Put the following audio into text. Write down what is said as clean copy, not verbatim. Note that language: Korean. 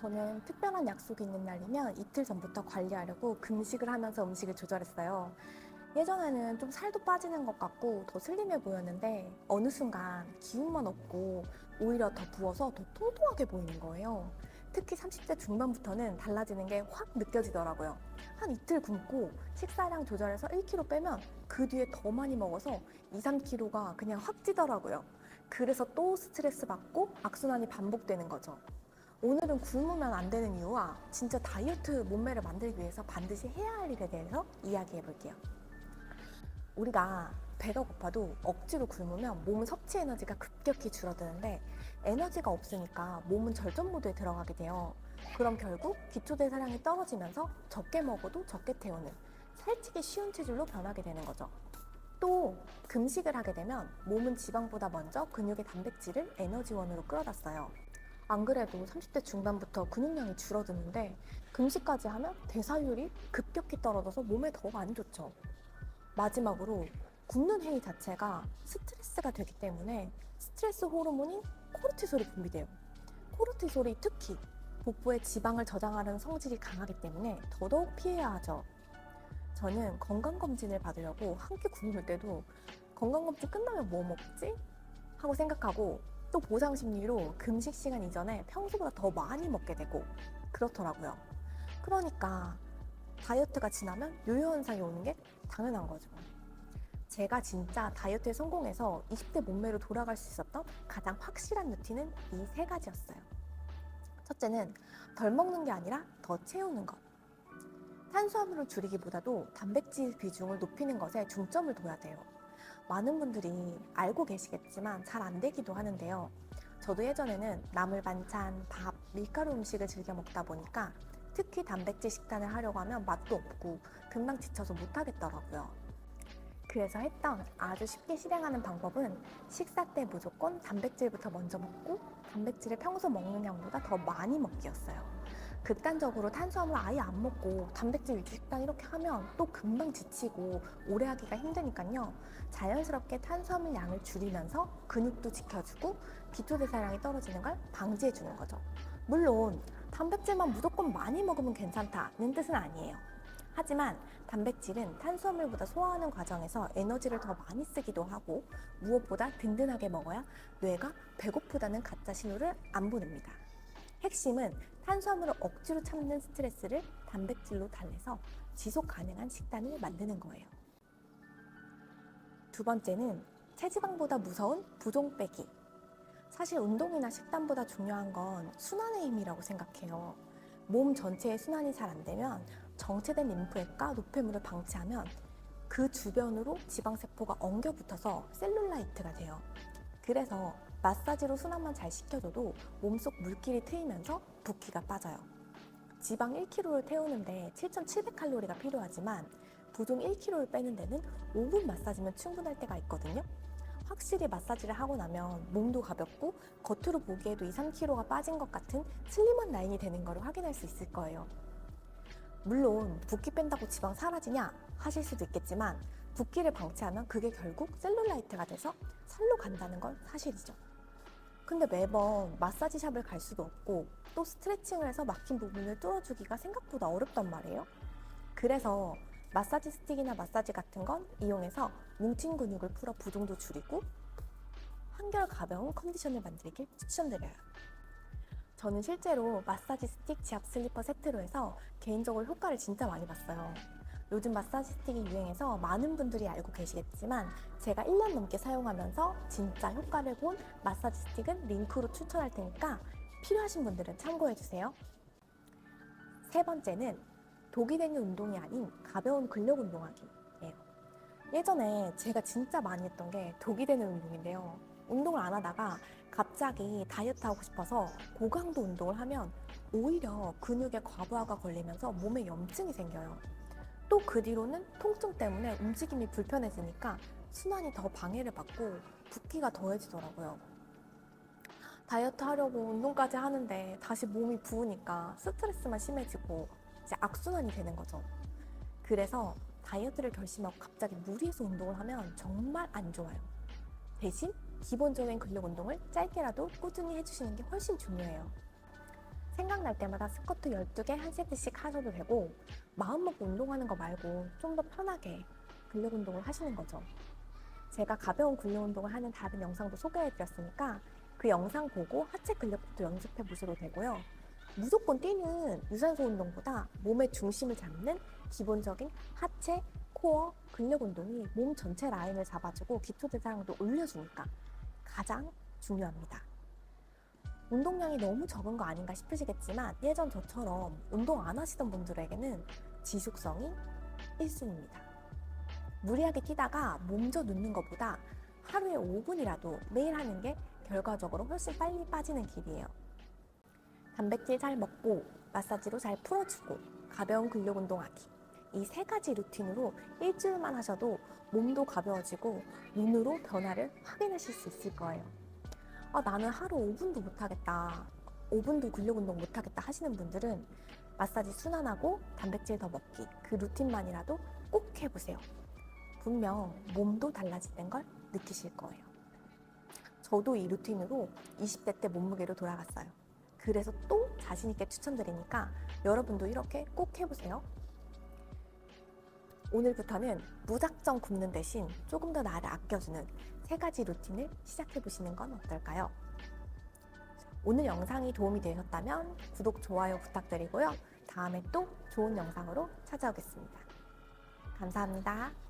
저는 특별한 약속이 있는 날이면 이틀 전부터 관리하려고 금식을 하면서 음식을 조절했어요. 예전에는 좀 살도 빠지는 것 같고 더 슬림해 보였는데 어느 순간 기운만 없고 오히려 더 부어서 더 통통하게 보이는 거예요. 특히 30대 중반부터는 달라지는 게 확 느껴지더라고요. 한 이틀 굶고 식사량 조절해서 1kg 빼면 그 뒤에 더 많이 먹어서 2, 3kg가 그냥 확 찌더라고요. 그래서 또 스트레스 받고 악순환이 반복되는 거죠. 오늘은 굶으면 안 되는 이유와 진짜 다이어트 몸매를 만들기 위해서 반드시 해야 할 일에 대해서 이야기해 볼게요. 우리가 배가 고파도 억지로 굶으면 몸은 섭취 에너지가 급격히 줄어드는데 에너지가 없으니까 몸은 절전 모드에 들어가게 돼요. 그럼 결국 기초대사량이 떨어지면서 적게 먹어도 적게 태우는 살찌기 쉬운 체질로 변하게 되는 거죠. 또 금식을 하게 되면 몸은 지방보다 먼저 근육의 단백질을 에너지원으로 끌어다 써요. 안 그래도 30대 중반부터 근육량이 줄어드는데 금식까지 하면 대사율이 급격히 떨어져서 몸에 더 안 좋죠. 마지막으로 굶는 행위 자체가 스트레스가 되기 때문에 스트레스 호르몬인 코르티솔이 분비돼요. 코르티솔이 특히 복부의 지방을 저장하는 성질이 강하기 때문에 더더욱 피해야 하죠. 저는 건강검진을 받으려고 한 끼 굶을 때도 건강검진 끝나면 뭐 먹지? 하고 생각하고 또 보상심리로 금식 시간 이전에 평소보다 더 많이 먹게 되고 그렇더라고요. 그러니까 다이어트가 지나면 요요 현상이 오는 게 당연한 거죠. 제가 진짜 다이어트에 성공해서 20대 몸매로 돌아갈 수 있었던 가장 확실한 루틴은 이 세 가지였어요. 첫째는 덜 먹는 게 아니라 더 채우는 것. 탄수화물을 줄이기보다도 단백질 비중을 높이는 것에 중점을 둬야 돼요. 많은 분들이 알고 계시겠지만 잘 안 되기도 하는데요. 저도 예전에는 나물 반찬, 밥, 밀가루 음식을 즐겨 먹다 보니까 특히 단백질 식단을 하려고 하면 맛도 없고 금방 지쳐서 못 하겠더라고요. 그래서 했던 아주 쉽게 실행하는 방법은 식사 때 무조건 단백질부터 먼저 먹고 단백질을 평소 먹는 양보다 더 많이 먹기였어요. 극단적으로 탄수화물 아예 안 먹고 단백질 위주 식단 이렇게 하면 또 금방 지치고 오래 하기가 힘드니까요. 자연스럽게 탄수화물 양을 줄이면서 근육도 지켜주고 기초대사량이 떨어지는 걸 방지해주는 거죠. 물론 단백질만 무조건 많이 먹으면 괜찮다는 뜻은 아니에요. 하지만 단백질은 탄수화물보다 소화하는 과정에서 에너지를 더 많이 쓰기도 하고 무엇보다 든든하게 먹어야 뇌가 배고프다는 가짜 신호를 안 보냅니다. 핵심은 탄수화물을 억지로 참는 스트레스를 단백질로 달래서 지속 가능한 식단을 만드는 거예요. 두 번째는 체지방보다 무서운 부종 빼기. 사실 운동이나 식단보다 중요한 건 순환의 힘이라고 생각해요. 몸 전체의 순환이 잘 안 되면 정체된 림프액과 노폐물을 방치하면 그 주변으로 지방세포가 엉겨 붙어서 셀룰라이트가 돼요. 그래서 마사지로 순환만 잘 시켜줘도 몸속 물길이 트이면서 붓기가 빠져요. 지방 1kg를 태우는데 7,700칼로리가 필요하지만 부종 1kg를 빼는 데는 5분 마사지면 충분할 때가 있거든요. 확실히 마사지를 하고 나면 몸도 가볍고 겉으로 보기에도 2, 3kg가 빠진 것 같은 슬림한 라인이 되는 걸 확인할 수 있을 거예요. 물론 붓기 뺀다고 지방 사라지냐 하실 수도 있겠지만 붓기를 방치하면 그게 결국 셀룰라이트가 돼서 살로 간다는 건 사실이죠. 근데 매번 마사지샵을 갈 수도 없고 또 스트레칭을 해서 막힌 부분을 뚫어주기가 생각보다 어렵단 말이에요. 그래서 마사지 스틱이나 마사지 같은 건 이용해서 뭉친 근육을 풀어 부종도 줄이고 한결 가벼운 컨디션을 만들길 추천드려요. 저는 실제로 마사지 스틱 지압 슬리퍼 세트로 해서 개인적으로 효과를 진짜 많이 봤어요. 요즘 마사지 스틱이 유행해서 많은 분들이 알고 계시겠지만 제가 1년 넘게 사용하면서 진짜 효과를 본 마사지 스틱은 링크로 추천할 테니까 필요하신 분들은 참고해주세요. 세 번째는 독이 되는 운동이 아닌 가벼운 근력 운동하기예요. 예전에 제가 진짜 많이 했던 게 독이 되는 운동인데요. 운동을 안 하다가 갑자기 다이어트 하고 싶어서 고강도 운동을 하면 오히려 근육에 과부하가 걸리면서 몸에 염증이 생겨요. 또 그 뒤로는 통증 때문에 움직임이 불편해지니까 순환이 더 방해를 받고 붓기가 더해지더라고요. 다이어트 하려고 운동까지 하는데 다시 몸이 부으니까 스트레스만 심해지고 이제 악순환이 되는 거죠. 그래서 다이어트를 결심하고 갑자기 무리해서 운동을 하면 정말 안 좋아요. 대신 기본적인 근력 운동을 짧게라도 꾸준히 해주시는 게 훨씬 중요해요. 생각날 때마다 스쿼트 12개 한 세트씩 하셔도 되고 마음 먹고 운동하는 거 말고 좀 더 편하게 근력 운동을 하시는 거죠. 제가 가벼운 근력 운동을 하는 다른 영상도 소개해드렸으니까 그 영상 보고 하체 근력부터 연습해 보셔도 되고요. 무조건 뛰는 유산소 운동보다 몸의 중심을 잡는 기본적인 하체, 코어, 근력 운동이 몸 전체 라인을 잡아주고 기초 대사량도 올려주니까 가장 중요합니다. 운동량이 너무 적은 거 아닌가 싶으시겠지만 예전 저처럼 운동 안 하시던 분들에게는 지속성이 1순위입니다. 무리하게 뛰다가 몸져 눕는 것보다 하루에 5분이라도 매일 하는 게 결과적으로 훨씬 빨리 빠지는 길이에요. 단백질 잘 먹고 마사지로 잘 풀어주고 가벼운 근력 운동하기, 이 3가지 루틴으로 일주일만 하셔도 몸도 가벼워지고 눈으로 변화를 확인하실 수 있을 거예요. 나는 하루 5분도 못하겠다, 5분도 근력 운동 못하겠다 하시는 분들은 마사지 순환하고 단백질 더 먹기, 그 루틴만이라도 꼭 해보세요. 분명 몸도 달라진다는 걸 느끼실 거예요. 저도 이 루틴으로 20대 때 몸무게로 돌아갔어요. 그래서 또 자신있게 추천드리니까 여러분도 이렇게 꼭 해보세요. 오늘부터는 무작정 굶는 대신 조금 더 나를 아껴주는 3가지 루틴을 시작해보시는 건 어떨까요? 오늘 영상이 도움이 되셨다면 구독, 좋아요 부탁드리고요. 다음에 또 좋은 영상으로 찾아오겠습니다. 감사합니다.